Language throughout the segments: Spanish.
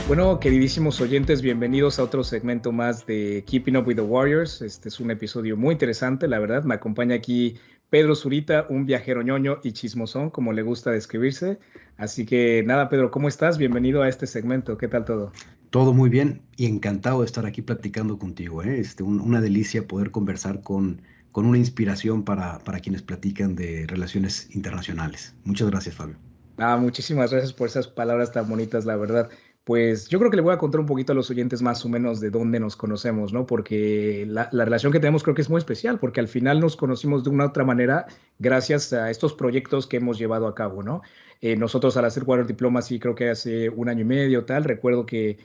Bueno, queridísimos oyentes, bienvenidos a otro segmento más de Keeping Up with the Warriors. Este es un episodio muy interesante, la verdad. Me acompaña aquí Pedro Zurita, un viajero ñoño y chismosón, como le gusta describirse. Así que nada, Pedro, ¿cómo estás? Bienvenido a este segmento. ¿Qué tal todo? Todo muy bien y encantado de estar aquí platicando contigo, ¿eh? Una delicia poder conversar con una inspiración para quienes platican de relaciones internacionales. Muchas gracias, Fabio. Muchísimas gracias por esas palabras tan bonitas, la verdad. Pues yo creo que le voy a contar un poquito a los oyentes más o menos de dónde nos conocemos, ¿no? Porque la relación que tenemos creo que es muy especial, porque al final nos conocimos de una u otra manera gracias a estos proyectos que hemos llevado a cabo, ¿no? Nosotros al hacer Warrior Diplomacy creo que hace un año y medio, tal, recuerdo que,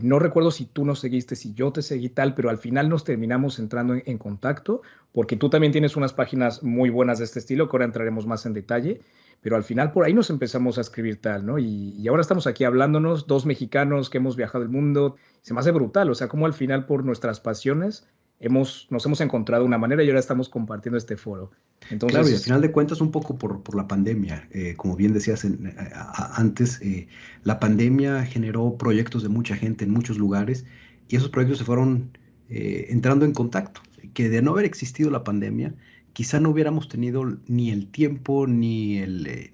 no recuerdo si tú nos seguiste, si yo te seguí, tal, pero al final nos terminamos entrando en contacto, porque tú también tienes unas páginas muy buenas de este estilo, que ahora entraremos más en detalle. Pero al final por ahí nos empezamos a escribir tal, ¿no? Y ahora estamos aquí hablándonos, dos mexicanos que hemos viajado el mundo. Se me hace brutal, o sea, como al final por nuestras pasiones nos hemos encontrado una manera y ahora estamos compartiendo este foro. Claro, y al Entonces, final de cuentas un poco por la pandemia, como bien decías antes, la pandemia generó proyectos de mucha gente en muchos lugares y esos proyectos se fueron entrando en contacto, que de no haber existido la pandemia, quizá no hubiéramos tenido ni el tiempo ni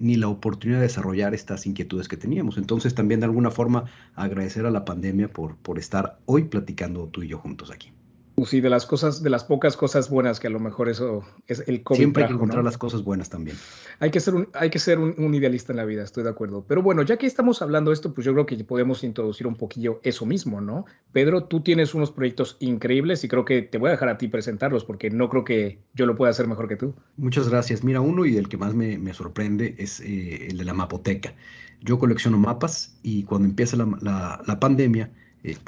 la oportunidad de desarrollar estas inquietudes que teníamos. Entonces también de alguna forma agradecer a la pandemia por estar hoy platicando tú y yo juntos aquí. pues sí, de las cosas, de las pocas cosas buenas que a lo mejor eso es el COVID Siempre hay que trajo, encontrar ¿no? las cosas buenas también. Hay que ser un idealista en la vida, estoy de acuerdo. Pero bueno, ya que estamos hablando de esto, pues yo creo que podemos introducir un poquillo eso mismo, ¿no? Pedro, tú tienes unos proyectos increíbles y creo que te voy a dejar a ti presentarlos porque no creo que yo lo pueda hacer mejor que tú. Muchas gracias. Mira, uno y el que más me sorprende es el de la mapoteca. Yo colecciono mapas y cuando empieza la pandemia,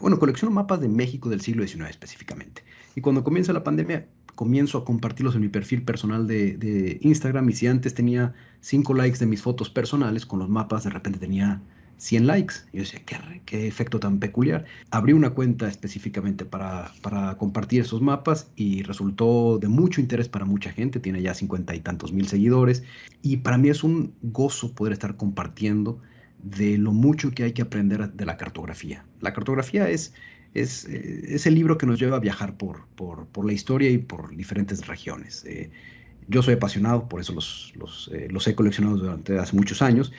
bueno, colecciono mapas de México del siglo XIX específicamente. Y cuando comienza la pandemia, comienzo a compartirlos en mi perfil personal de Instagram y si antes tenía 5 likes de mis fotos personales con los mapas, de repente tenía 100 likes. Y yo decía, qué efecto tan peculiar. Abrí una cuenta específicamente para compartir esos mapas y resultó de mucho interés para mucha gente, tiene ya 50 y tantos mil seguidores y para mí es un gozo poder estar compartiendo de lo mucho que hay que aprender de la cartografía. La cartografía es el libro que nos lleva a viajar por la historia y por diferentes regiones. Yo soy apasionado, por eso los he coleccionado durante hace muchos años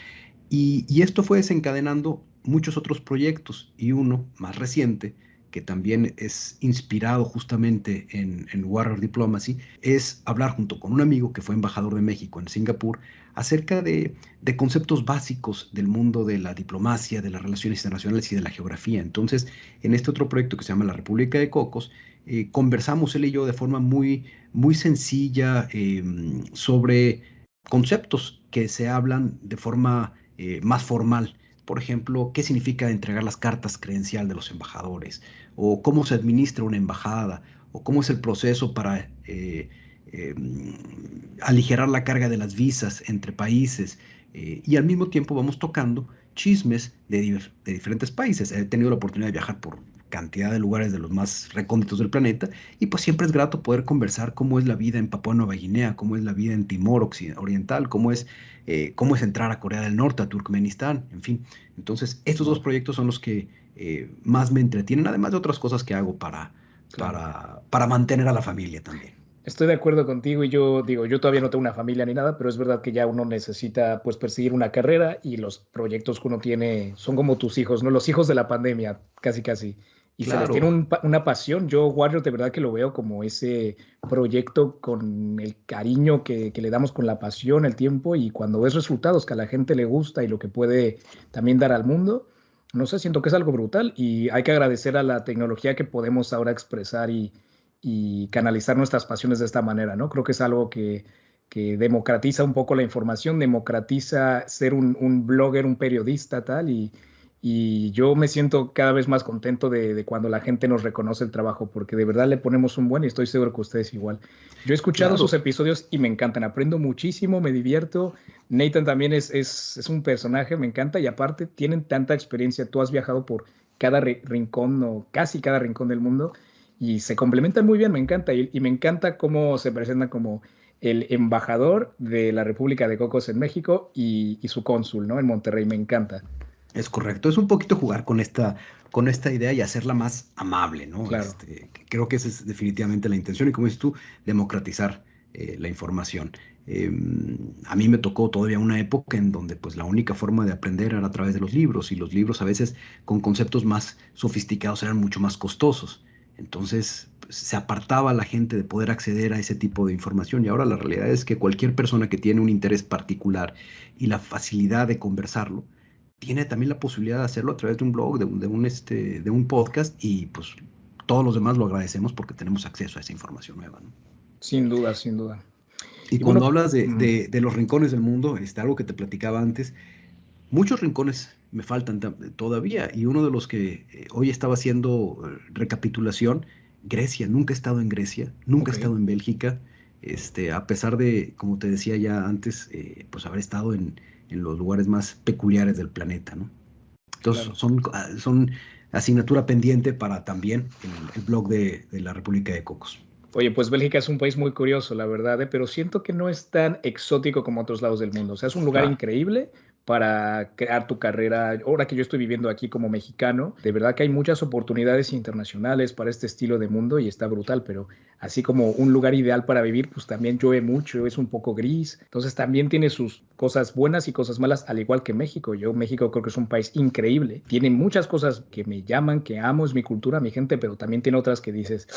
y esto fue desencadenando muchos otros proyectos y uno más reciente, que también es inspirado justamente en Warrior Diplomacy, es hablar junto con un amigo que fue embajador de México en Singapur acerca de conceptos básicos del mundo de la diplomacia, de las relaciones internacionales y de la geografía. Entonces, en este otro proyecto que se llama La República de Cocos, conversamos él y yo de forma muy sencilla sobre conceptos que se hablan de forma más formal. Por ejemplo, qué significa entregar las cartas credencial de los embajadores, o cómo se administra una embajada, o cómo es el proceso para eh, aligerar la carga de las visas entre países. Y al mismo tiempo vamos tocando chismes de diferentes países. He tenido la oportunidad de viajar por cantidad de lugares de los más recónditos del planeta y pues siempre es grato poder conversar cómo es la vida en Papúa Nueva Guinea, cómo es la vida en Timor Oriental, cómo es entrar a Corea del Norte, a Turkmenistán, en fin. Entonces, estos dos Wow, proyectos son los que más me entretienen, además de otras cosas que hago claro. para mantener a la familia también. Estoy de acuerdo contigo y yo digo, yo todavía no tengo una familia ni nada, pero es verdad que ya uno necesita pues perseguir una carrera y los proyectos que uno tiene son como tus hijos, ¿no? Los hijos de la pandemia, casi casi. Y se les tiene Claro, una pasión. Yo, Warrior, de verdad que lo veo como ese proyecto con el cariño que le damos con la pasión, el tiempo y cuando ves resultados que a la gente le gusta y lo que puede también dar al mundo, no sé, siento que es algo brutal y hay que agradecer a la tecnología que podemos ahora expresar y canalizar nuestras pasiones de esta manera, ¿no? Creo que es algo que democratiza un poco la información, democratiza ser un blogger, un periodista, tal, Y yo me siento cada vez más contento de cuando la gente nos reconoce el trabajo, porque de verdad le ponemos un buen y estoy seguro que ustedes igual. Yo he escuchado sus Claro, episodios y me encantan, aprendo muchísimo, me divierto. Nathan también es un personaje, me encanta y aparte tienen tanta experiencia, tú has viajado por cada rincón o casi cada rincón del mundo y se complementan muy bien, me encanta y me encanta cómo se presentan como el embajador de la República de Cocos en México y su cónsul, ¿no? En Monterrey, me encanta. es correcto. Es un poquito jugar con esta idea y hacerla más amable, ¿no? Claro. Que creo que esa es definitivamente la intención y como dices tú, democratizar la información. Eh, a mí me tocó todavía una época en donde pues la única forma de aprender era a través de los libros y los libros a veces con conceptos más sofisticados eran mucho más costosos. Entonces pues, se apartaba a la gente de poder acceder a ese tipo de información y ahora la realidad es que cualquier persona que tiene un interés particular y la facilidad de conversarlo, tiene también la posibilidad de hacerlo a través de un blog, de un podcast y pues todos los demás lo agradecemos porque tenemos acceso a esa información nueva, ¿no? Sin duda, sin duda. Y Y cuando bueno, hablas de los rincones del mundo, algo que te platicaba antes, muchos rincones me faltan todavía y uno de los que hoy estaba haciendo recapitulación, Grecia, nunca he estado en Grecia, nunca he ok, estado en Bélgica, a pesar de, como te decía ya antes, pues haber estado en los lugares más peculiares del planeta, ¿no? Entonces claro. son asignatura pendiente para también el blog de la República de Cocos. Oye, pues Bélgica es un país muy curioso, la verdad, pero siento que no es tan exótico como otros lados del mundo. O sea, es un lugar Claro. increíble para crear tu carrera. Ahora que yo estoy viviendo aquí como mexicano, de verdad que hay muchas oportunidades internacionales para este estilo de mundo y está brutal, pero así como un lugar ideal para vivir, pues también llueve mucho, es un poco gris. Entonces también tiene sus cosas buenas y cosas malas, al igual que México. Yo, México creo que es un país increíble. Tiene muchas cosas que me llaman, que amo, es mi cultura, mi gente, pero también tiene otras que dices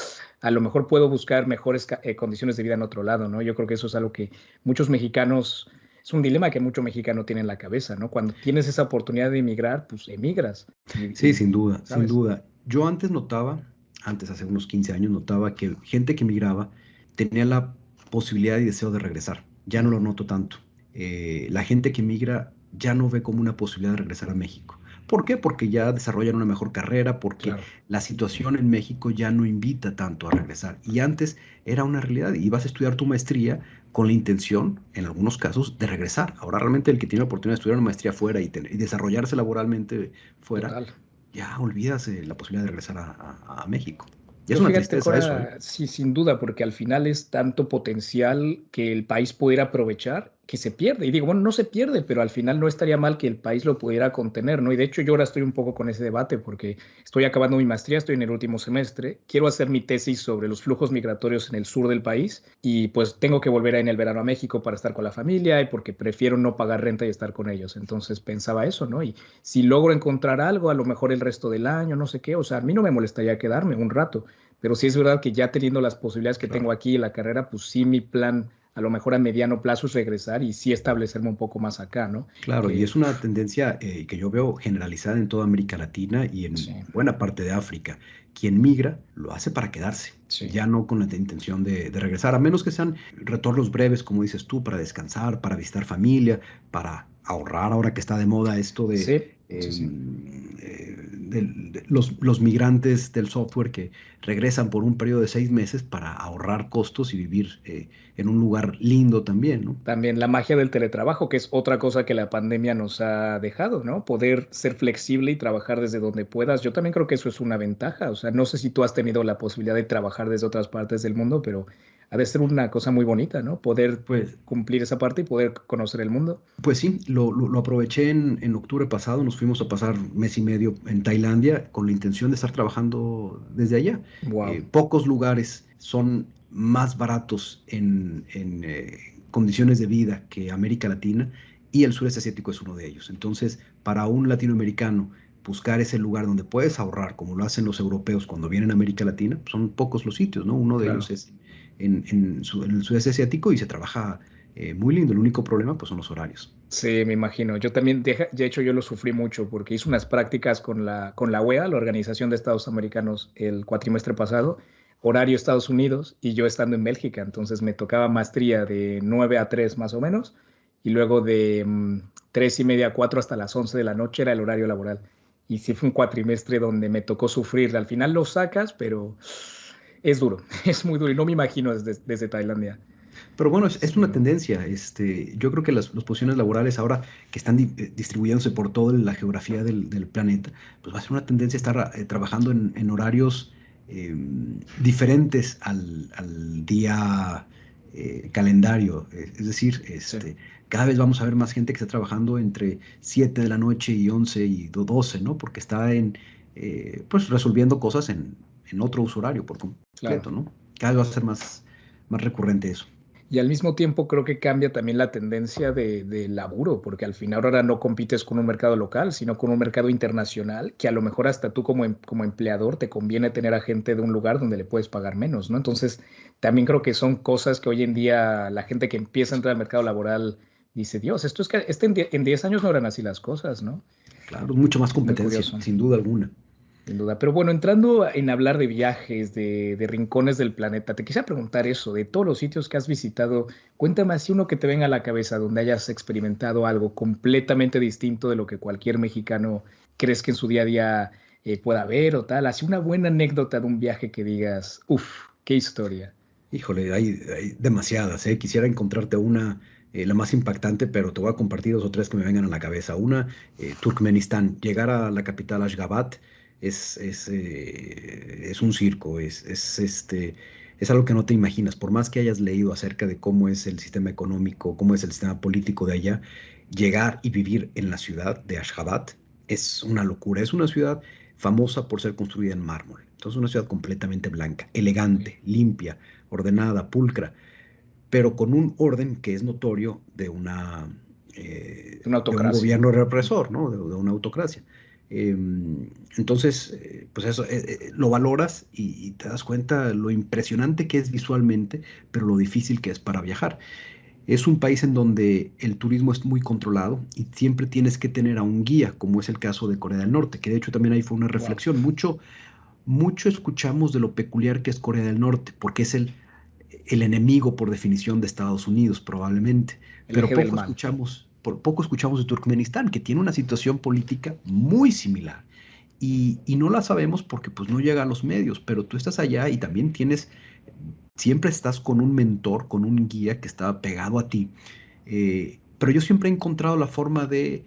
a lo mejor puedo buscar mejores condiciones de vida en otro lado, ¿no? Yo creo que eso es algo que muchos mexicanos, es un dilema que mucho mexicano tiene en la cabeza, ¿no? Cuando tienes esa oportunidad de emigrar, pues emigras Sí, sin duda, sin ¿sabes? duda. Yo antes notaba, antes hace unos 15 años, notaba que gente que migraba tenía la posibilidad y deseo de regresar. Ya no lo Ujú, noto tanto. La gente que migra ya no ve como una posibilidad de regresar a México. ¿Por qué? Porque ya desarrollan una mejor carrera, porque claro. la situación en México ya no invita tanto a regresar. Y antes era una realidad. Ibas a estudiar tu maestría con la intención, en algunos casos, de regresar. Ahora realmente el que tiene la oportunidad de estudiar una maestría fuera y desarrollarse laboralmente fuera, Total. ya olvidas la posibilidad de regresar a México. Y es Yo una fíjate, tristeza eso, ¿eh? Cora, sí, sin duda, porque al final es tanto potencial que el país pudiera aprovechar que se pierde. Y digo, bueno, no se pierde, pero al final no estaría mal que el país lo pudiera contener, ¿no? Y de hecho yo ahora estoy un poco con ese debate porque estoy acabando mi maestría, estoy en el último semestre, quiero hacer mi tesis sobre los flujos migratorios en el sur del país y pues tengo que volver en el verano a México para estar con la familia y porque prefiero no pagar renta y estar con ellos. Entonces pensaba eso, ¿no? Y si logro encontrar algo, a lo mejor el resto del año, no sé qué, o sea, a mí no me molestaría quedarme un rato. Pero sí es verdad que ya teniendo las posibilidades que tengo Claro. aquí en la carrera, pues sí mi plan a lo mejor a mediano plazo es regresar y sí establecerme un poco más acá, ¿no? Claro, y Que es una tendencia que yo veo generalizada en toda América Latina y sí, en buena parte de África. Quien migra lo hace para quedarse, sí, ya no con la intención de regresar, a menos que sean retornos breves, como dices tú, para descansar, para visitar familia, para ahorrar ahora que está de moda esto sí, sí, sí. de los migrantes del software que regresan por un periodo de 6 meses para ahorrar costos y vivir en un lugar lindo también, ¿no? También la magia del teletrabajo, que es otra cosa que la pandemia nos ha dejado, ¿no? Poder ser flexible y trabajar desde donde puedas. Yo también creo que eso es una ventaja. O sea, no sé si tú has tenido la posibilidad de trabajar desde otras partes del mundo, pero ha de ser una cosa muy bonita, ¿no? Poder Pues cumplir esa parte y poder conocer el mundo. Pues sí, lo aproveché en octubre pasado, nos fuimos a pasar mes y medio en Tailandia con la intención de estar trabajando desde allá. Wow. Pocos lugares son más baratos en condiciones de vida que América Latina y el sureste asiático es uno de ellos. Entonces, para un latinoamericano, buscar ese lugar donde puedes ahorrar, como lo hacen los europeos cuando vienen a América Latina, son pocos los sitios, ¿no? Uno de ellos Claro. es en el sudeste asiático y se trabaja muy lindo. El único problema pues son los horarios. Sí, me imagino. Yo también, de hecho, yo lo sufrí mucho porque hice unas prácticas con la UEA, la Organización de Estados Americanos, el cuatrimestre pasado, horario Estados Unidos, y yo estando en Bélgica. Entonces me tocaba maestría de 9 a 3 más o menos, y luego de 3 y media a 4 hasta las 11 de la noche era el horario laboral. y sí fue un cuatrimestre donde me tocó sufrir. Al final lo sacas, pero es duro, es muy duro y no me imagino desde Tailandia. Pero bueno, es una Sí, tendencia. Yo creo que las posiciones laborales ahora que están distribuyéndose por toda la geografía del planeta, pues va a ser una tendencia estar trabajando en horarios diferentes al día calendario. Es decir, sí. cada vez vamos a ver más gente que está trabajando entre 7 de la noche y 11 y 12, ¿no? Porque está pues resolviendo cosas en otro uso horario por Claro. completo, ¿no? Cada vez va a ser más recurrente eso. Y al mismo tiempo creo que cambia también la tendencia de laburo, porque al final ahora no compites con un mercado local, sino con un mercado internacional, que a lo mejor hasta tú como empleador te conviene tener a gente de un lugar donde le puedes pagar menos, ¿no? Entonces, también creo que son cosas que hoy en día la gente que empieza a entrar al mercado laboral dice, Dios, esto es que en 10 años no eran así las cosas, ¿no? Claro, mucho más Es muy competencia, curioso. sin duda alguna. Sin duda. Pero bueno, entrando en hablar de viajes, de rincones del planeta, te quisiera preguntar eso, de todos los sitios que has visitado, cuéntame así uno que te venga a la cabeza donde hayas experimentado algo completamente distinto de lo que cualquier mexicano crees que en su día a día pueda ver o tal. Así una buena anécdota de un viaje que digas, uff, qué historia. Híjole, hay demasiadas, ¿eh? Quisiera encontrarte una, la más impactante, pero te voy a compartir dos o tres que me vengan a la cabeza. Una, Turkmenistán. Llegar a la capital Ashgabat es un circo, es algo que no te imaginas. Por más que hayas leído acerca de cómo es el sistema económico, cómo es el sistema político de allá, llegar y vivir en la ciudad de Ashgabat es una locura. Es una ciudad famosa por ser construida en mármol. Entonces, una ciudad completamente blanca, Ok. elegante, limpia, ordenada, pulcra, pero con un orden que es notorio Una de un autocracia. gobierno represor, ¿no? De una autocracia. Entonces, pues eso lo valoras y te das cuenta lo impresionante que es visualmente, pero lo difícil que es para viajar. Es un país en donde el turismo es muy controlado y siempre tienes que tener a un guía, como es el caso de Corea del Norte, que de hecho también ahí fue una Wow. reflexión. Mucho escuchamos de lo peculiar que es Corea del Norte, porque es el enemigo por definición de Estados Unidos, probablemente, El pero eje del mal. poco escuchamos de Turkmenistán, que tiene una situación política muy similar. Y no la sabemos porque pues no llega a los medios, pero tú estás allá y también siempre estás con un mentor, con un guía que está pegado a ti. Pero yo siempre he encontrado la forma de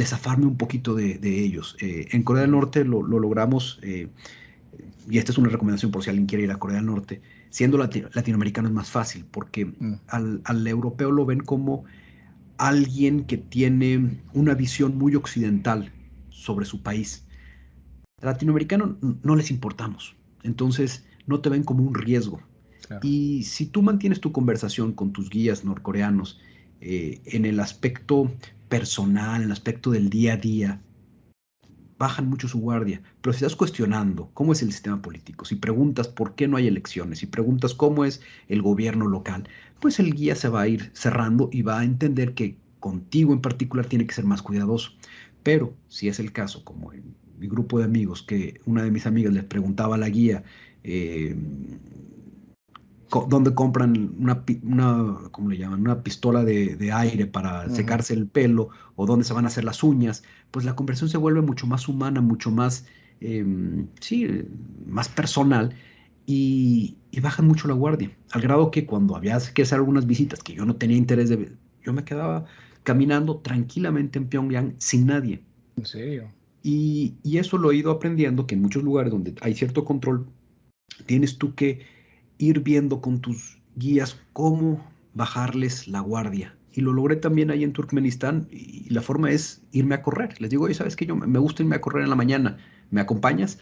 zafarme un poquito de ellos. En Corea del Ujú. Norte lo logramos, y esta es una recomendación por si alguien quiere ir a Corea del Norte, siendo latinoamericano es más fácil, porque Mm, al europeo lo ven como alguien que tiene una visión muy occidental sobre su país. Al latinoamericano no les importamos, entonces no te ven como un riesgo. claro. Y si tú mantienes tu conversación con tus guías norcoreanos en el aspecto personal, en el aspecto del día a día, bajan mucho su guardia. Pero si estás cuestionando cómo es el sistema político, si preguntas por qué no hay elecciones, si preguntas cómo es el gobierno local, pues el guía se va a ir cerrando y va a entender que contigo en particular tiene que ser más cuidadoso. Pero si es el caso, como en mi grupo de amigos, que una de mis amigas les preguntaba a la guía, eh, dónde compran ¿cómo le llaman? Una pistola de aire para Ujú. secarse el pelo o dónde se van a hacer las uñas, pues la conversación se vuelve mucho más humana, mucho más, sí, más personal y bajan mucho la guardia, al grado que cuando había que hacer algunas visitas que yo no tenía interés de ver, yo me quedaba caminando tranquilamente en Pyongyang sin nadie. ¿En serio? Y eso lo he ido aprendiendo, que en muchos lugares donde hay cierto control, tienes tú que ir viendo con tus guías cómo bajarles la guardia. Y lo logré también ahí en Turkmenistán y la forma es irme a correr. Les digo, oye, ¿sabes qué? Yo me gusta irme a correr en la mañana. ¿Me acompañas?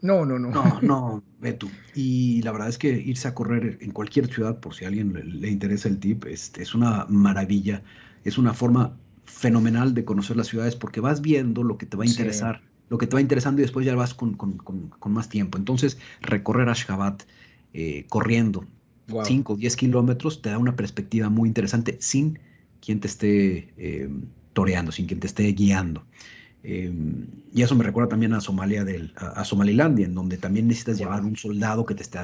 No, no, no. No, no, ve tú. Y la verdad es que irse a correr en cualquier ciudad, por si a alguien le interesa el tip, es una maravilla. Es una forma fenomenal de conocer las ciudades porque vas viendo lo que te va a Sí, interesar, lo que te va interesando y después ya vas con más tiempo. Entonces, recorrer Ashgabat corriendo wow. 5 o 10 kilómetros te da una perspectiva muy interesante sin quien te esté toreando, sin quien te esté guiando. Eh, y eso me recuerda también a a Somalilandia, en donde también necesitas llevar Wow. un soldado que te esté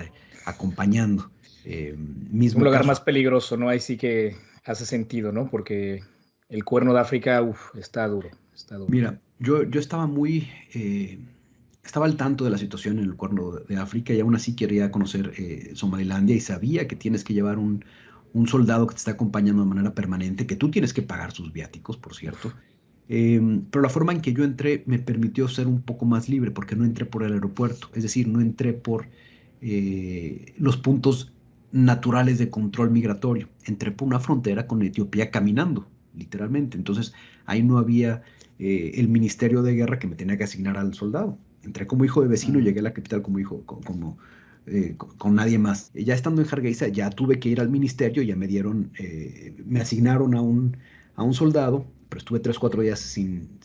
acompañando. Un Mismo lugar caso, más peligroso, ¿no? Ahí sí que hace sentido, ¿no? Porque el Cuerno de África, uf, está duro, está duro. mira, Yo estaba estaba al tanto de la situación en el Cuerno de África y aún así quería conocer Somalilandia y sabía que tienes que llevar un soldado que te está acompañando de manera permanente, que tú tienes que pagar sus viáticos, por cierto. Pero la forma en que yo entré me permitió ser un poco más libre porque no entré por el aeropuerto, es decir, no entré por los puntos naturales de control migratorio, entré por una frontera con Etiopía caminando, literalmente. Entonces ahí no había el Ministerio de Guerra que me tenía que asignar al soldado. Entré como hijo de vecino y Mm. llegué a la capital como hijo, con nadie más. Ya estando en Hargeisa, ya tuve que ir al ministerio, ya me asignaron a un soldado, pero estuve 3, 4 días sin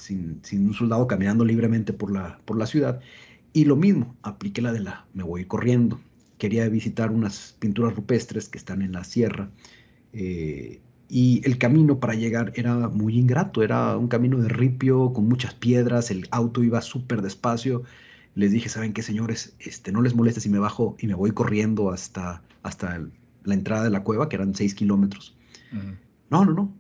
un soldado caminando libremente por la ciudad. Y lo mismo, apliqué la de me voy corriendo. Quería visitar unas pinturas rupestres que están en la sierra. eh, y el camino para llegar era muy ingrato, era un camino de ripio con muchas piedras, el auto iba súper despacio. Les dije, ¿saben qué, señores? No les moleste si me bajo y me voy corriendo hasta la entrada de la cueva, que eran 6 kilómetros. Mm. No, no, no.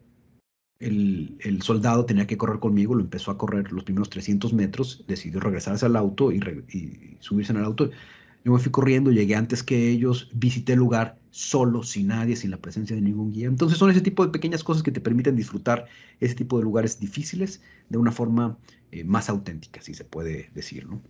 El soldado tenía que correr conmigo, lo empezó a correr los primeros 300 metros, decidió regresarse al auto y subirse en el auto. Yo me fui corriendo, llegué antes que ellos, visité el lugar solo, sin nadie, sin la presencia de ningún guía. Entonces son ese tipo de pequeñas cosas que te permiten disfrutar ese tipo de lugares difíciles de una forma más auténtica, si se puede decir, ¿no?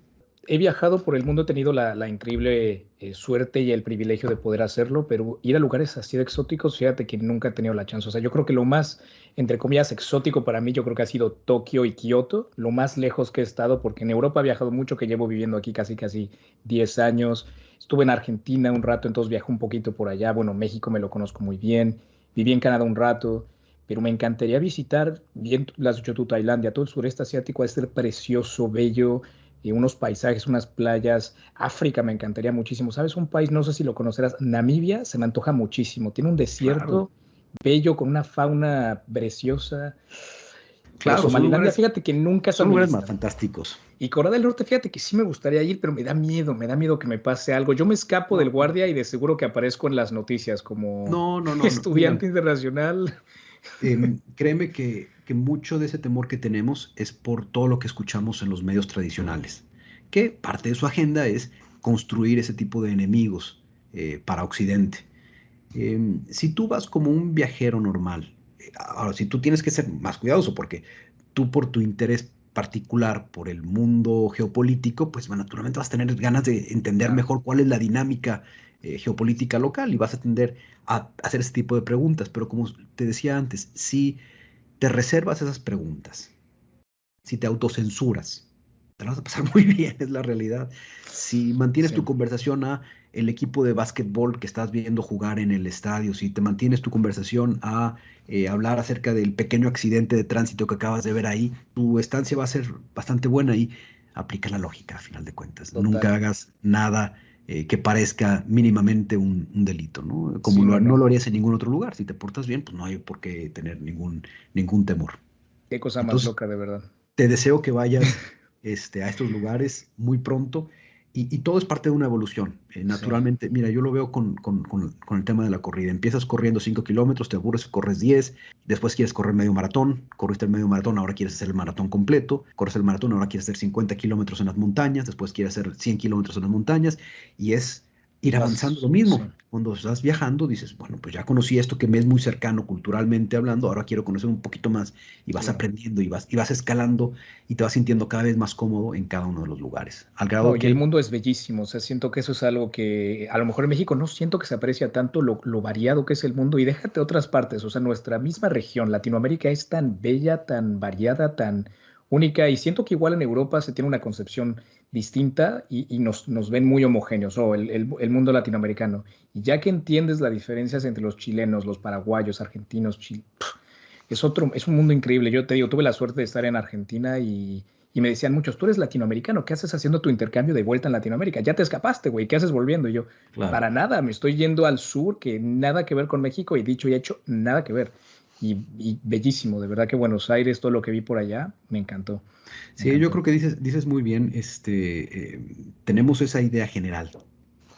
He viajado por el mundo, he tenido la increíble suerte y el privilegio de poder hacerlo, pero ir a lugares así de exóticos, fíjate que nunca he tenido la chance. O sea, yo creo que lo más, entre comillas, exótico para mí, yo creo que ha sido Tokio y Kioto, lo más lejos que he estado, porque en Europa he viajado mucho, que llevo viviendo aquí casi 10 años. Estuve en Argentina un rato, entonces viajé un poquito por allá. Bueno, México me lo conozco muy bien. Viví en Canadá un rato, pero me encantaría visitar, bien lo has dicho tú, Tailandia, todo el sureste asiático, va a ser precioso, bello, y unos paisajes, unas playas. África me encantaría muchísimo. ¿Sabes? Un país, no sé si lo conocerás, Namibia, se me antoja muchísimo. Tiene un Claro, desierto bello con una fauna preciosa. Pero claro, Somalilandia, fíjate que nunca está son en mi lugares más lista. fantásticos. Y Corea del Norte, fíjate que sí me gustaría ir, pero me da miedo que me pase algo. Yo me escapo del No, no, guardia y de seguro que aparezco en las noticias como no, no, no, no. Mira, estudiante internacional. créeme que mucho de ese temor que tenemos es por todo lo que escuchamos en los medios tradicionales, que parte de su agenda es construir ese tipo de enemigos para Occidente. Si tú vas como un viajero normal, ahora si tú tienes que ser más cuidadoso porque tú por tu interés particular por el mundo geopolítico, pues bueno, naturalmente vas a tener ganas de entender Claro. mejor cuál es la dinámica geopolítica local y vas a tender a hacer ese tipo de preguntas. Pero como te decía antes, si te reservas esas preguntas, si te autocensuras, te la vas a pasar muy bien, es la realidad. Si mantienes tu Sí. conversación a el equipo de básquetbol que estás viendo jugar en el estadio, si te mantienes tu conversación a hablar acerca del pequeño accidente de tránsito que acabas de ver ahí, tu estancia va a ser bastante buena y aplica la lógica a final de cuentas. Nunca Total. hagas nada que parezca mínimamente un delito, ¿no? Como Sí, no, no no. lo harías en ningún otro lugar. Si te portas bien, pues no hay por qué tener ningún temor. Qué cosa más Entonces, loca, de verdad. te deseo que vayas a estos lugares muy pronto y todo es parte de una evolución. Sí. Naturalmente, mira, yo lo veo con el tema de la corrida. Empiezas corriendo 5 kilómetros, te aburres, corres 10, después quieres correr medio maratón, corriste el medio maratón, ahora quieres hacer el maratón completo, corres el maratón, ahora quieres hacer 50 kilómetros en las montañas, después quieres hacer 100 kilómetros en las montañas y es ir avanzando lo Sí. mismo. Cuando estás viajando, dices, bueno, pues ya conocí esto que me es muy cercano culturalmente hablando, ahora quiero conocer un poquito más y vas Claro. aprendiendo y vas escalando y te vas sintiendo cada vez más cómodo en cada uno de los lugares. Al No, grado y el que, mundo es bellísimo, o sea, siento que eso es algo que a lo mejor en México no siento que se aprecia tanto lo variado que es el mundo y déjate otras partes, o sea, nuestra misma región, Latinoamérica es tan bella, tan variada, tan única y siento que igual en Europa se tiene una concepción distinta y nos ven muy homogéneos, o el mundo latinoamericano. Y ya que entiendes las diferencias entre los chilenos, los paraguayos, argentinos, es un mundo increíble. Yo te digo, tuve la suerte de estar en Argentina y me decían muchos, tú eres latinoamericano, ¿qué haces haciendo tu intercambio de vuelta en Latinoamérica? Ya te escapaste, güey, ¿qué haces volviendo? Y yo, claro, para nada, me estoy yendo al sur, que nada que ver con México, y dicho y hecho, nada que ver. Y bellísimo, de verdad que Buenos Aires, todo lo que vi por allá, me encantó, me sí, yo encantó. creo que dices muy bien, tenemos esa idea general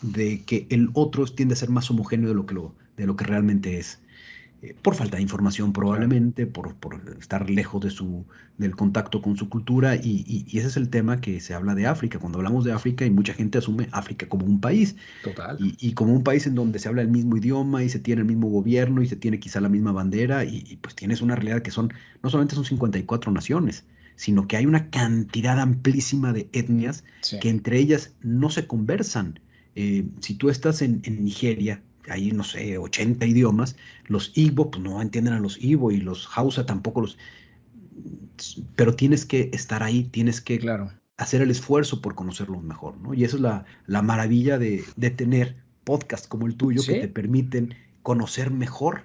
de que el otro tiende a ser más homogéneo de lo que realmente es. por falta de información Claro. probablemente, por estar lejos del contacto con su cultura, y ese es el tema que se habla de África. Cuando hablamos de África, y mucha gente asume África como un país, Total. y como un país en donde se habla el mismo idioma y se tiene el mismo gobierno y se tiene quizá la misma bandera, pues tienes una realidad que no solamente son 54 naciones, sino que hay una cantidad amplísima de etnias Sí, que entre ellas no se conversan. Si tú estás en Nigeria, hay, no sé, 80 idiomas, los Igbo pues no entienden a los Igbo, y los Hausa tampoco los... Pero tienes que estar ahí, tienes que claro. hacer el esfuerzo por conocerlos mejor, ¿no? Y eso es la maravilla de tener podcasts como el tuyo, que te Sí, permiten conocer mejor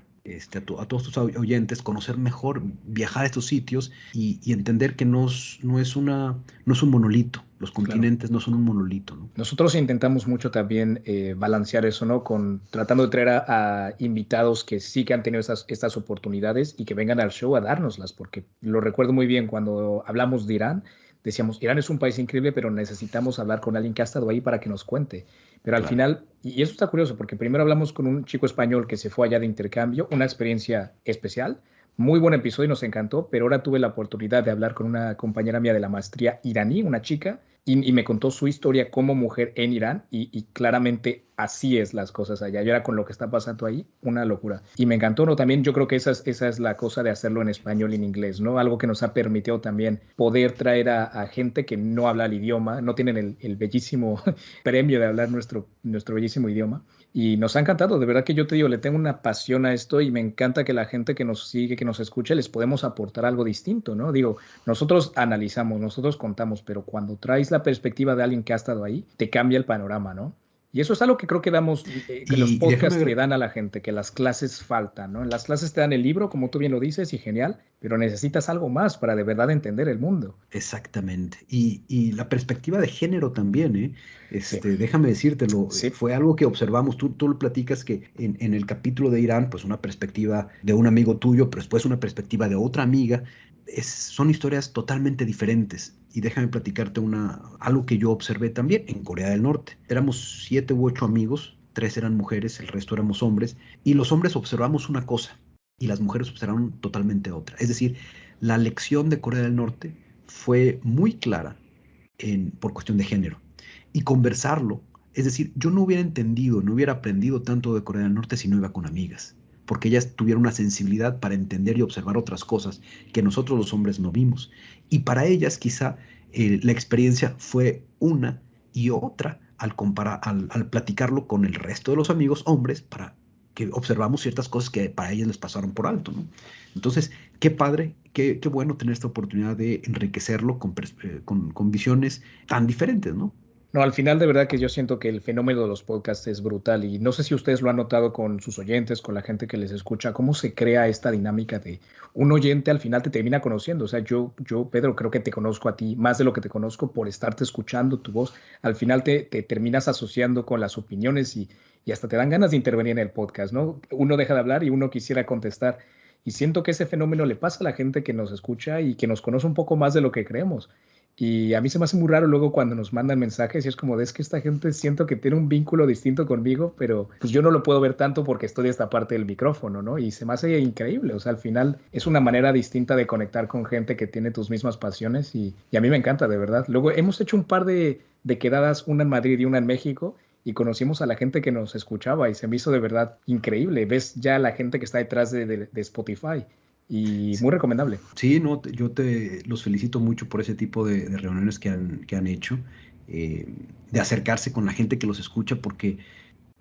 a todos tus oyentes, conocer mejor, viajar a estos sitios, y entender que no es un monolito. Los claro. continentes no son un monolito, ¿no? Nosotros intentamos mucho también balancear eso, ¿no? Tratando de traer a invitados que sí que han tenido estas oportunidades y que vengan al show a dárnoslas, porque lo recuerdo muy bien cuando hablamos de Irán, decíamos, Irán es un país increíble, pero necesitamos hablar con alguien que ha estado ahí para que nos cuente. Pero al Claro. final, y eso está curioso, porque primero hablamos con un chico español que se fue allá de intercambio, una experiencia especial. Muy buen episodio y nos encantó, pero ahora tuve la oportunidad de hablar con una compañera mía de la maestría iraní, una chica, y me contó su historia como mujer en Irán y claramente así es las cosas allá. Yo era con lo que está pasando ahí, una locura. Y me encantó, ¿no? También yo creo que esa es la cosa de hacerlo en español y en inglés, ¿no? Algo que nos ha permitido también poder traer a gente que no habla el idioma, no tienen el bellísimo premio de hablar nuestro bellísimo idioma. Y nos ha encantado, de verdad que yo te digo, le tengo una pasión a esto y me encanta que la gente que nos sigue, que nos escuche, les podemos aportar algo distinto, ¿no? Digo, nosotros analizamos, nosotros contamos, pero cuando traes la perspectiva de alguien que ha estado ahí, te cambia el panorama, ¿no? Y eso es algo que creo que damos, que los Y déjame podcasts le ver, dan a la gente, que las clases faltan, ¿no? En las clases te dan el libro, como tú bien lo dices, y genial, pero necesitas algo más para de verdad entender el mundo. exactamente. Y la perspectiva de género también, ¿eh? Sí, Déjame decírtelo, sí, fue algo que observamos. Tú lo platicas que en el capítulo de Irán, pues una perspectiva de un amigo tuyo, pero después una perspectiva de otra amiga. Son historias totalmente diferentes. Y déjame platicarte algo que yo observé también en Corea del Norte. Éramos 7 u 8 amigos, 3 eran mujeres, el resto éramos hombres, y los hombres observamos una cosa y las mujeres observaron totalmente otra. Es decir, la lección de Corea del Norte fue muy clara por cuestión de género. Y conversarlo, es decir, yo no hubiera entendido, no hubiera aprendido tanto de Corea del Norte si no iba con amigas, porque ellas tuvieron una sensibilidad para entender y observar otras cosas que nosotros los hombres no vimos. Y para ellas quizá la experiencia fue una y otra al platicarlo con el resto de los amigos hombres, para que observamos ciertas cosas que para ellas les pasaron por alto, ¿no? Entonces, qué padre, qué bueno tener esta oportunidad de enriquecerlo con visiones tan diferentes, ¿no? no, al final de verdad que yo siento que el fenómeno de los podcasts es brutal y no sé si ustedes lo han notado con sus oyentes, con la gente que les escucha, cómo se crea esta dinámica de un oyente al final te termina conociendo. O sea, Pedro, creo que te conozco a ti más de lo que te conozco por estarte escuchando tu voz. Al final te terminas asociando con las opiniones y hasta te dan ganas de intervenir en el podcast, ¿no? Uno deja de hablar y uno quisiera contestar. Y siento que ese fenómeno le pasa a la gente que nos escucha y que nos conoce un poco más de lo que creemos. Y a mí se me hace muy raro luego cuando nos mandan mensajes y es como, es que esta gente siento que tiene un vínculo distinto conmigo, pero pues yo no lo puedo ver tanto porque estoy de esta parte del micrófono, ¿no? Y se me hace increíble, o sea, al final es una manera distinta de conectar con gente que tiene tus mismas pasiones y a mí me encanta, de verdad. Luego hemos hecho un par de quedadas, una en Madrid y una en México. Y conocimos a la gente que nos escuchaba y se me hizo de verdad increíble. Ves ya la gente que está detrás de Spotify y muy recomendable. Sí, no, yo te los felicito mucho por ese tipo de reuniones que han hecho, eh, de acercarse con la gente que los escucha, porque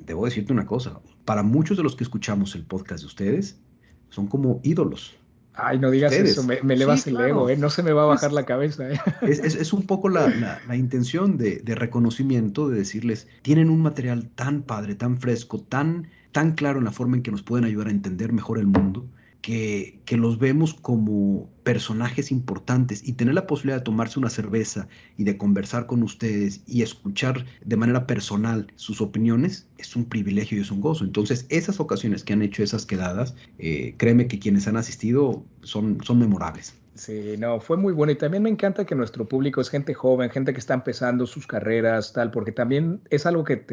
debo decirte una cosa, para muchos de los que escuchamos el podcast de ustedes, son como ídolos. Ay, no digas eso, Ustedes, me sí, elevas el ego, claro. ¿eh? No se me va a bajar Pues la cabeza, ¿eh? es un poco la intención de reconocimiento, de decirles, tienen un material tan padre, tan fresco, tan claro en la forma en que nos pueden ayudar a entender mejor el mundo, que los vemos como personajes importantes, y tener la posibilidad de tomarse una cerveza y de conversar con ustedes y escuchar de manera personal sus opiniones es un privilegio y es un gozo. Entonces, esas ocasiones que han hecho esas quedadas, créeme que quienes han asistido son memorables. Sí, no, fue muy bueno y también me encanta que nuestro público es gente joven, gente que está empezando sus carreras, tal, porque también es algo que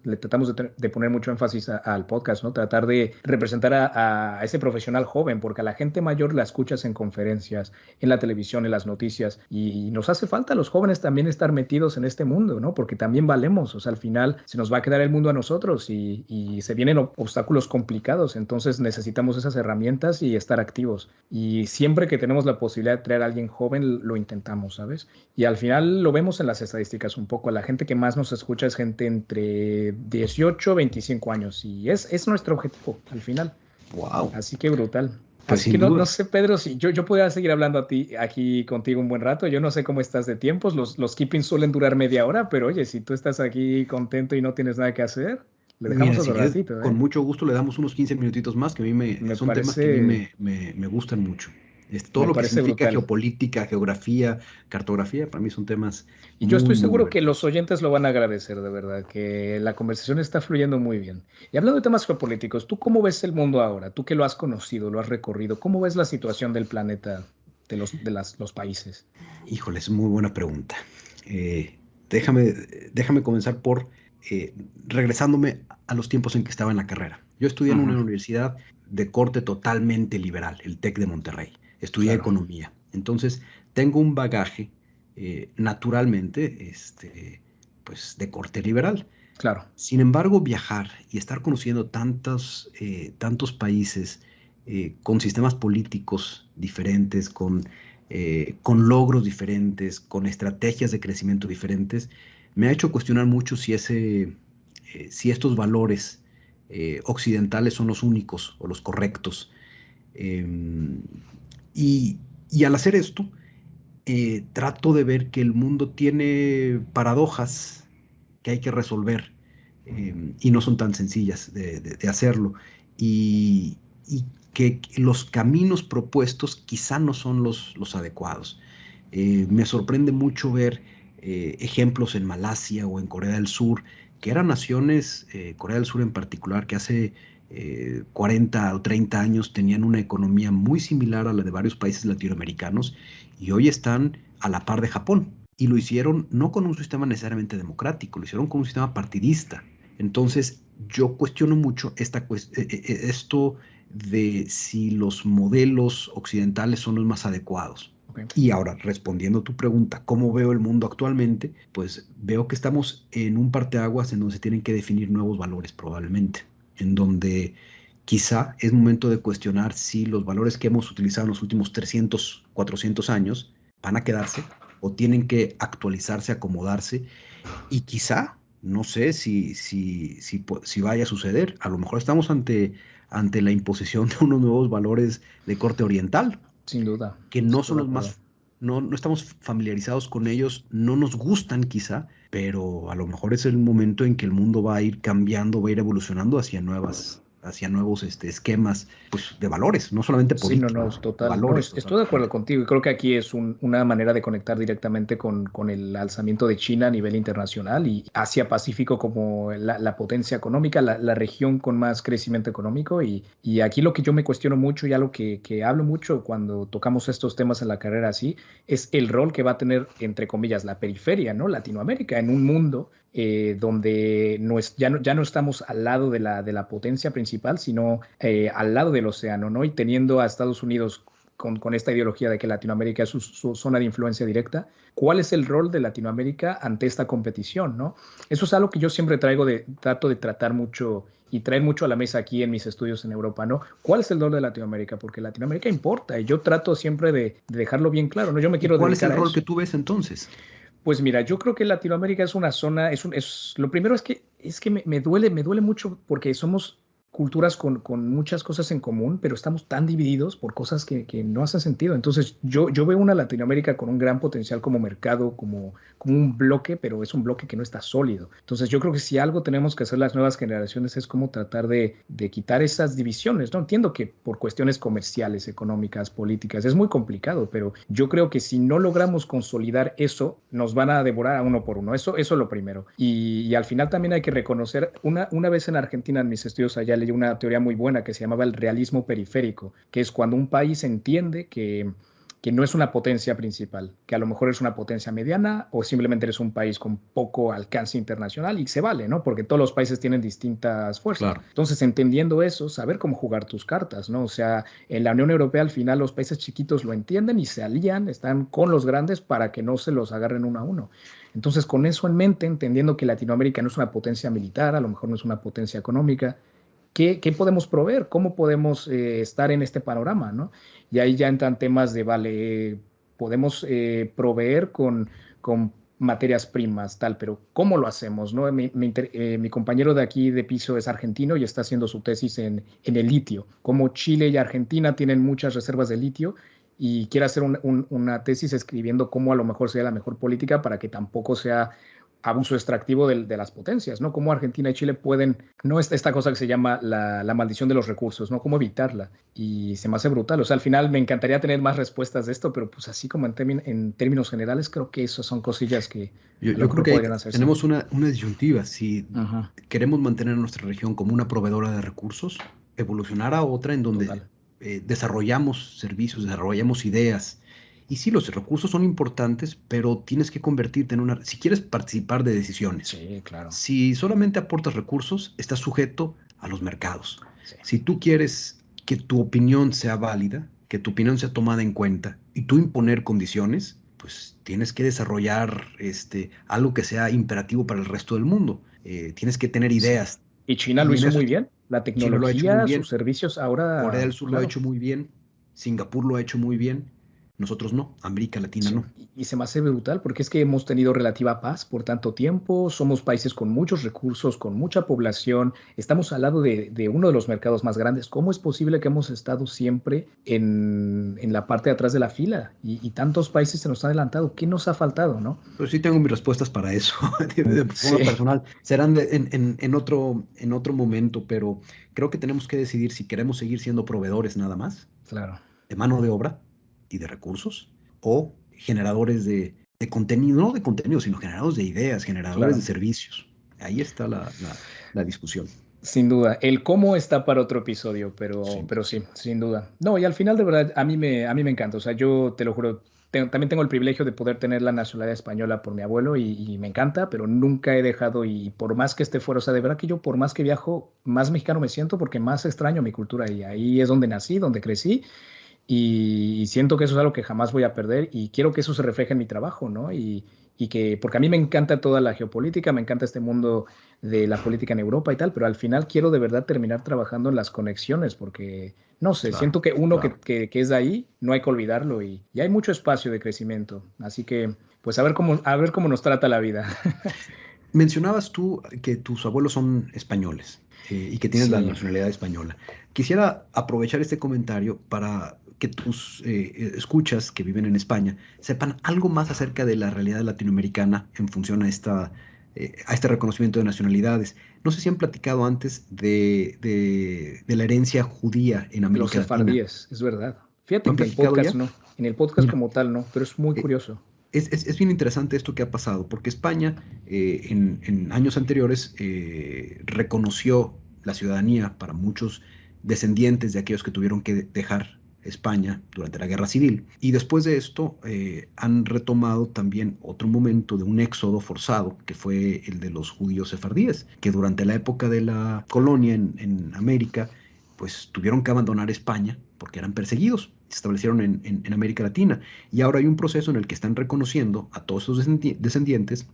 le tratamos de poner mucho énfasis al podcast, ¿no? Tratar de representar a ese profesional joven, porque a la gente mayor la escuchas en conferencias, en la televisión, en las noticias y nos hace falta a los jóvenes también estar metidos en este mundo, ¿no? Porque también valemos, o sea, al final se nos va a quedar el mundo a nosotros y se vienen obstáculos complicados, entonces necesitamos esas herramientas y estar activos. Y siempre que tenemos la posibilidad de traer a alguien joven, lo intentamos, ¿sabes? Y al final lo vemos en las estadísticas un poco. La gente que más nos escucha es gente entre 18 y 25 años. Y es nuestro objetivo al final. Wow, Así que brutal. pues Así que sin no duda. sé, Pedro, si yo podría seguir hablando a ti aquí contigo un buen rato. Yo no sé cómo estás de tiempos. Los keepings suelen durar media hora, pero oye, si tú estás aquí contento y no tienes nada que hacer, le dejamos Mira, si otro quieres, ratito, con ¿eh? mucho gusto le damos unos 15 minutitos más, que a mí Me son temas que a mí parece, me gustan mucho. Todo me lo que parece significa brutal. geopolítica, geografía, cartografía, para mí son temas Y yo estoy muy seguro que los divertidos. oyentes lo van a agradecer, de verdad, que la conversación está fluyendo muy bien. Y hablando de temas geopolíticos, ¿tú cómo ves el mundo ahora? Tú que lo has conocido, lo has recorrido, ¿cómo ves la situación del planeta, los países? Híjole, es muy buena pregunta. Eh, déjame, déjame comenzar por eh, regresándome a los tiempos en que estaba en la carrera. Yo estudié en Ujú, una universidad de corte totalmente liberal, el TEC de Monterrey. Estudié claro, economía. Entonces, tengo un bagaje naturalmente, pues, de corte liberal. claro. Sin embargo, viajar y estar conociendo tantos países con sistemas políticos diferentes, con logros diferentes, con estrategias de crecimiento diferentes, me ha hecho cuestionar mucho si estos valores occidentales son los únicos o los correctos. Em, y, y al hacer esto, trato de ver que el mundo tiene paradojas que hay que resolver y no son tan sencillas de hacerlo. Y, y que los caminos propuestos quizá no son los adecuados. Me sorprende mucho ver ejemplos en Malasia o en Corea del Sur, que eran naciones, Corea del Sur en particular, que hace 40 o 30 años tenían una economía muy similar a la de varios países latinoamericanos y hoy están a la par de Japón. Y lo hicieron no con un sistema necesariamente democrático, lo hicieron con un sistema partidista. Entonces, yo cuestiono mucho esto de si los modelos occidentales son los más adecuados. Ok. Y ahora, respondiendo a tu pregunta, ¿cómo veo el mundo actualmente? Pues veo que estamos en un parteaguas en donde se tienen que definir nuevos valores probablemente, en donde quizá es momento de cuestionar si los valores que hemos utilizado en los últimos 300, 400 años van a quedarse o tienen que actualizarse, acomodarse y quizá, no sé si vaya a suceder, a lo mejor estamos ante la imposición de unos nuevos valores de corte oriental, Sin duda, que no estoy son de los acuerdo. más, no estamos familiarizados con ellos, no nos gustan quizá, pero a lo mejor es el momento en que el mundo va a ir cambiando, va a ir evolucionando hacia nuevos esquemas, pues, de valores, no solamente Sí, no, no, políticos, de total. No, valores estoy de acuerdo totalmente. contigo y creo que aquí es una manera de conectar directamente con el alzamiento de China a nivel internacional y Asia-Pacífico como la potencia económica, la región con más crecimiento económico. Y aquí lo que yo me cuestiono mucho y algo que hablo mucho cuando tocamos estos temas en la carrera así, es el rol que va a tener, entre comillas, la periferia, ¿no? Latinoamérica en un mundo donde ya no estamos al lado de la potencia principal, sino al lado del océano, ¿no? Y teniendo a Estados Unidos con esta ideología de que Latinoamérica es su zona de influencia directa, ¿cuál es el rol de Latinoamérica ante esta competición, ¿no? Eso es algo que yo siempre trato de tratar mucho y traer mucho a la mesa aquí en mis estudios en Europa, ¿no? ¿Cuál es el rol de Latinoamérica? Porque Latinoamérica importa y yo trato siempre de dejarlo bien claro, ¿no? Yo me ¿Y quiero cuál es dedicar el a rol que eso. tú ves entonces? Pues mira, yo creo que Latinoamérica es una zona, lo primero es que me duele mucho porque somos culturas con muchas cosas en común, pero estamos tan divididos por cosas que no hacen sentido. Entonces, yo veo una Latinoamérica con un gran potencial como mercado, como un bloque, pero es un bloque que no está sólido. Entonces, yo creo que si algo tenemos que hacer las nuevas generaciones es como tratar de quitar esas divisiones, ¿no? Entiendo que por cuestiones comerciales, económicas, políticas, es muy complicado, pero yo creo que si no logramos consolidar eso, nos van a devorar a uno por uno. Eso es lo primero. Y al final también hay que reconocer, una vez en Argentina, en mis estudios allá, leí una teoría muy buena que se llamaba el realismo periférico, que es cuando un país entiende que no es una potencia principal, que a lo mejor es una potencia mediana o simplemente eres un país con poco alcance internacional y se vale, ¿no? Porque todos los países tienen distintas fuerzas. Claro. Entonces, entendiendo eso, saber cómo jugar tus cartas, ¿no? O sea, en la Unión Europea al final los países chiquitos lo entienden y se alían, están con los grandes para que no se los agarren uno a uno. Entonces, con eso en mente, entendiendo que Latinoamérica no es una potencia militar, a lo mejor no es una potencia económica, ¿qué podemos proveer? ¿Cómo podemos estar en este panorama, ¿no? Y ahí ya entran temas de, vale, podemos proveer con materias primas, tal, pero ¿cómo lo hacemos, no? Mi compañero de aquí de piso es argentino y está haciendo su tesis en el litio. Como Chile y Argentina tienen muchas reservas de litio y quiere hacer una tesis escribiendo cómo a lo mejor sería la mejor política para que tampoco sea abuso extractivo de las potencias, ¿no? Cómo Argentina y Chile pueden, no es esta cosa que se llama la maldición de los recursos, ¿no? Cómo evitarla. Y se me hace brutal. O sea, al final me encantaría tener más respuestas de esto, pero pues así como en términos generales, creo que esas son cosillas que Yo, a lo yo creo mejor que ahí podrían hacerse. tenemos una disyuntiva. Si Ajá, queremos mantener a nuestra región como una proveedora de recursos, evolucionar a otra en donde total. desarrollamos servicios, desarrollamos ideas. Y sí, los recursos son importantes, pero tienes que convertirte en una, si quieres participar de decisiones. Sí, claro. Si solamente aportas recursos, estás sujeto a los mercados. Sí, Si tú quieres que tu opinión sea válida, que tu opinión sea tomada en cuenta y tú imponer condiciones, pues tienes que desarrollar algo que sea imperativo para el resto del mundo. Tienes que tener sí. ideas. Y China lo Y en hizo eso muy bien. La China lo ha hecho muy tecnología, sus bien, servicios Corea del ahora, Sur lo ha claro. hecho muy bien, Singapur lo ha hecho muy bien, nosotros no, América Latina Sí, no. y se me hace brutal porque es que hemos tenido relativa paz por tanto tiempo, somos países con muchos recursos, con mucha población, estamos al lado de uno de los mercados más grandes. ¿Cómo es posible que hemos estado siempre en la parte de atrás de la fila y tantos países se nos han adelantado? ¿Qué nos ha faltado, no? Pero sí tengo mis respuestas para eso, de forma Sí, personal. Serán en otro momento, pero creo que tenemos que decidir si queremos seguir siendo proveedores nada más, claro. de mano de obra y de recursos, o generadores de contenido, no de contenido, sino generadores de ideas, generadores de Claro. servicios. Ahí está la discusión. Sin duda, el cómo está para otro episodio, Sí. pero sí, sin duda. No, y al final de verdad a mí me encanta, o sea, yo te lo juro, también tengo el privilegio de poder tener la nacionalidad española por mi abuelo y me encanta, pero nunca he dejado y por más que esté fuera, o sea, de verdad que yo por más que viajo, más mexicano me siento porque más extraño mi cultura y ahí es donde nací, donde crecí y siento que eso es algo que jamás voy a perder y quiero que eso se refleje en mi trabajo, ¿no? Porque a mí me encanta toda la geopolítica, me encanta este mundo de la política en Europa y tal, pero al final quiero de verdad terminar trabajando en las conexiones porque, no sé, Claro, siento que uno que, claro. que es de ahí, no hay que olvidarlo y hay mucho espacio de crecimiento. Así que, pues a ver cómo nos trata la vida. Mencionabas tú que tus abuelos son españoles y que tienes la Sí, nacionalidad española. Quisiera aprovechar este comentario para que tus escuchas que viven en España sepan algo más acerca de la realidad latinoamericana en función a este reconocimiento de nacionalidades. No sé si han platicado antes de la herencia judía en los América Latina. sefardíes, es verdad. ¿Lo Fíjate han que en el platicado podcast ya? no, en el podcast Mira, como tal no, pero es muy eh, curioso. es bien interesante esto que ha pasado, porque España en años anteriores reconoció la ciudadanía para muchos descendientes de aquellos que tuvieron que dejar España durante la Guerra Civil. Y después de esto han retomado también otro momento de un éxodo forzado, que fue el de los judíos sefardíes, que durante la época de la colonia en América, pues tuvieron que abandonar España porque eran perseguidos. Se establecieron en América Latina. Y ahora hay un proceso en el que están reconociendo a todos esos descendientes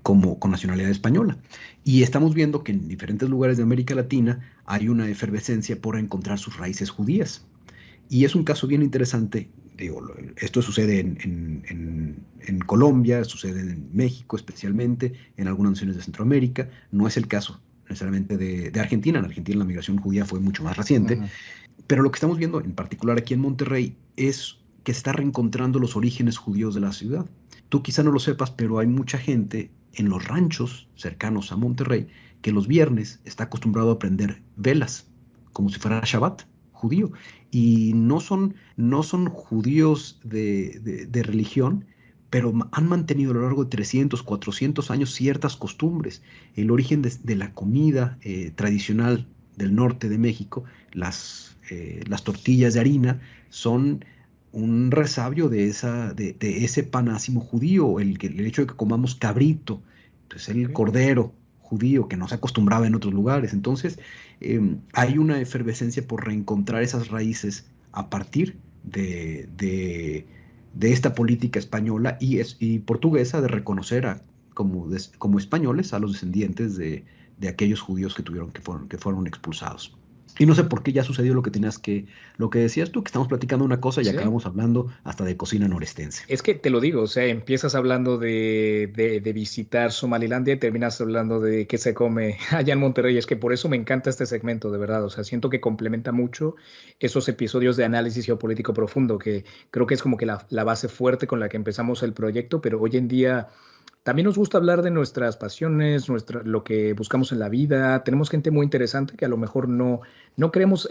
como con nacionalidad española. Y estamos viendo que en diferentes lugares de América Latina hay una efervescencia por encontrar sus raíces judías. Y es un caso bien interesante. Digo, esto sucede en Colombia, sucede en México especialmente, en algunas naciones de Centroamérica. No es el caso necesariamente de Argentina. En Argentina la migración judía fue mucho más reciente. Ujú. Pero lo que estamos viendo, en particular aquí en Monterrey, es que se está reencontrando los orígenes judíos de la ciudad. Tú quizá no lo sepas, pero hay mucha gente en los ranchos cercanos a Monterrey que los viernes está acostumbrado a prender velas, como si fuera Shabbat judío. Y no son judíos de religión, pero han mantenido a lo largo de 300, 400 años ciertas costumbres. El origen de la comida tradicional del norte de México, las tortillas de harina, son un resabio de ese panásimo judío, el hecho de que comamos cabrito, pues el Ok. cordero judío que no se acostumbraba en otros lugares. Entonces, hay una efervescencia por reencontrar esas raíces a partir de esta política española y portuguesa de reconocer como españoles a los descendientes de aquellos judíos que fueron expulsados. Y no sé por qué ya sucedió lo que decías tú, que estamos platicando una cosa y Sí. acabamos hablando hasta de cocina norestense. Es que te lo digo, o sea, empiezas hablando de visitar Somalilandia y terminas hablando de qué se come allá en Monterrey. Es que por eso me encanta este segmento, de verdad. O sea, siento que complementa mucho esos episodios de análisis geopolítico profundo, que creo que es como que la base fuerte con la que empezamos el proyecto, pero hoy en día también nos gusta hablar de nuestras pasiones, lo que buscamos en la vida. Tenemos gente muy interesante que a lo mejor no queremos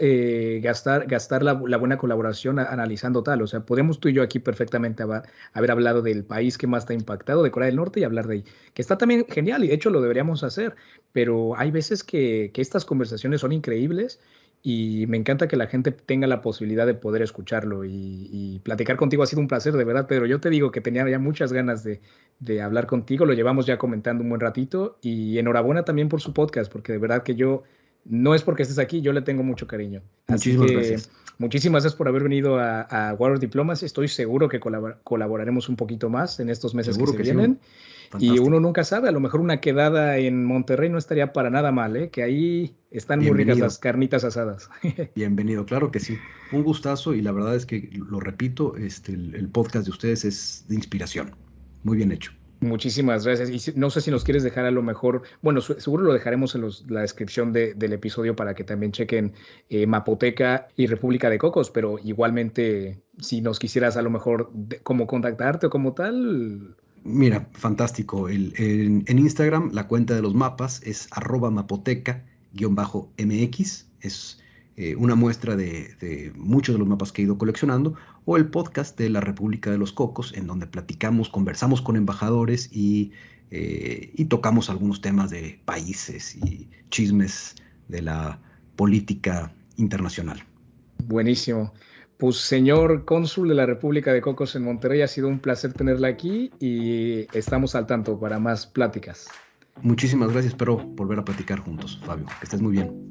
gastar la buena colaboración analizando tal. O sea, podemos tú y yo aquí perfectamente haber hablado del país que más te ha impactado, de Corea del Norte, y hablar de ahí, que está también genial y de hecho lo deberíamos hacer. Pero hay veces que estas conversaciones son increíbles y me encanta que la gente tenga la posibilidad de poder escucharlo y platicar contigo ha sido un placer, de verdad, Pedro. Yo te digo que tenía ya muchas ganas de hablar contigo, lo llevamos ya comentando un buen ratito y enhorabuena también por su podcast, porque de verdad que yo, no es porque estés aquí, yo le tengo mucho cariño. Así Muchísimas que gracias. muchísimas gracias por haber venido a War of Diplomacy. Estoy seguro que colaboraremos un poquito más en estos meses que Seguro se que sí. vienen y uno Fantástico. nunca sabe, a lo mejor una quedada en Monterrey no estaría para nada mal, ¿eh? Que ahí están muy ricas las Bienvenido. carnitas asadas. Bienvenido, claro que sí. Un gustazo y la verdad es que, lo repito, el podcast de ustedes es de inspiración. Muy bien hecho. Muchísimas gracias. Y no sé si nos quieres dejar a lo mejor, bueno, seguro lo dejaremos en la descripción del episodio para que también chequen Mapoteca y República de Cocos, pero igualmente si nos quisieras a lo mejor cómo contactarte o como tal. Mira, fantástico. En Instagram la cuenta de los mapas es @mapoteca_mx. Es una muestra de muchos de los mapas que he ido coleccionando. O el podcast de la República de los Cocos, en donde platicamos, conversamos con embajadores y tocamos algunos temas de países y chismes de la política internacional. Buenísimo. Pues señor cónsul de la República de Cocos en Monterrey, ha sido un placer tenerla aquí y estamos al tanto para más pláticas. Muchísimas gracias. Espero volver a platicar juntos, Fabio. Que estés muy bien.